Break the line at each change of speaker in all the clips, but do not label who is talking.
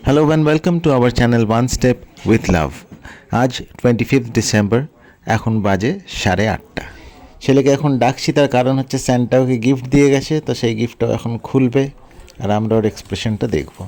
Hello and welcome to our channel One Step with Love. আজ 25 December, এখন বাজে 8:30। ছেলেকে এখন ডাকছি, তার কারণ হচ্ছে স্যান্টা ওকে গিফট দিয়ে গেছে, তো সেই গিফটটাও এখন খুলবে আর আমরা ওর এক্সপ্রেশনটা দেখব।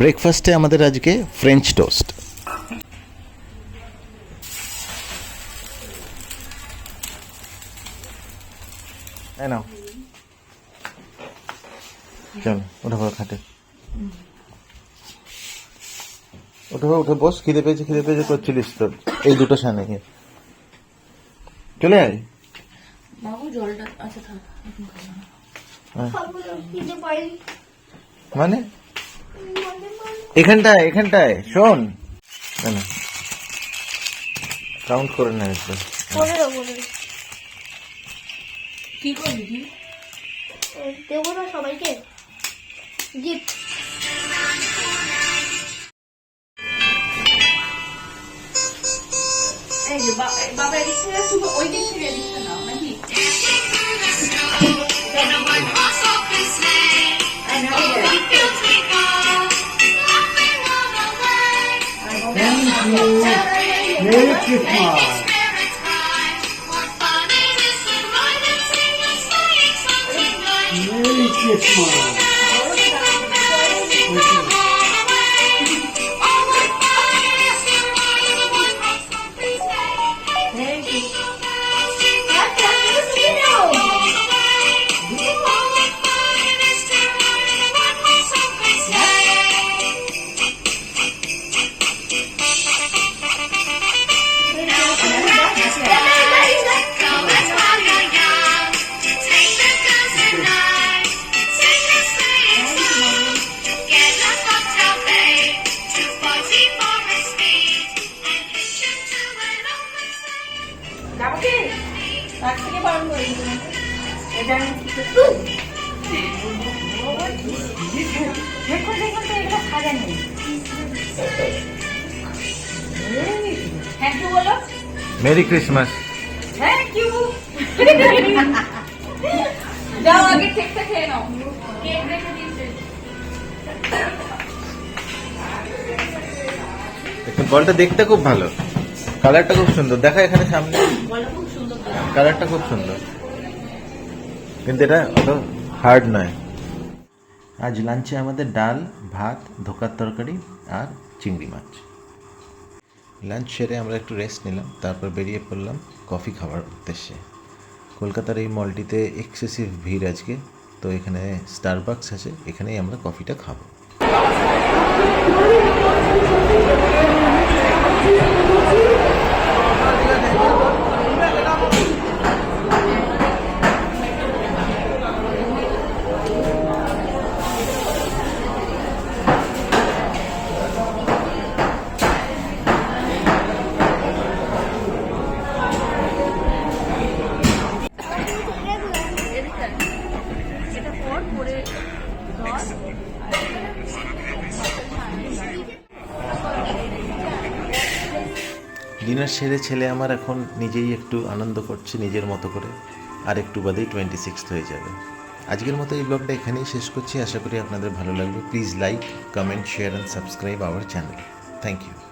ব্রেকফাস্টে আমাদের আজকে ফ্রেঞ্চ টোস্ট। নাও চলো ওঠা খাটে উঠে বস। খিদে পেয়েছে করছিলিস তো এই দুটো সামনে গিয়ে চলে আয়। মানে এখানটায় শোন, কাউন্ট করে না একবার।
কি করবি? দেবো না সবাইকে গিফট। এই যে বাবা এদিক থেকে তুমি ওই দিক থেকে এদিকটা নাও নাকি?
Merry Christmas. Merry Christmas.
Merry Christmas.
Thank you. যাও আগে কেকটা খেয়ে নাও। কেক রেখে দিয়েছে।
দেখুন বলটা দেখতে খুব ভালো, কালারটা খুব সুন্দর। দেখা এখানে সামনে কালারটা খুব সুন্দর, কিন্তু এটা অত হার্ড নয়। আজ লাঞ্চে আমাদের ডাল, ভাত, ধোকার তরকারি আর চিংড়ি মাছ। লাঞ্চ সেরে আমরা একটু রেস্ট নিলাম, তারপর বেরিয়ে পড়লাম কফি খাওয়ার উদ্দেশ্যে। কলকাতার এই মলটিতে এক্সেসিভ ভিড় আজকে, তো এখানে স্টারবাকস আছে, এখানেই আমরা কফিটা খাবো। ডিনার সেরে ছেলে আমার এখন নিজেই একটু আনন্দ করছে নিজের মতো করে, আর একটু বাদেই 26 হয়ে যাবে। আজকের মতো এই ব্লগটা এখানেই শেষ করছি, আশা করি আপনাদের ভালো লাগবে। Please like, comment, share and subscribe our channel. Thank you.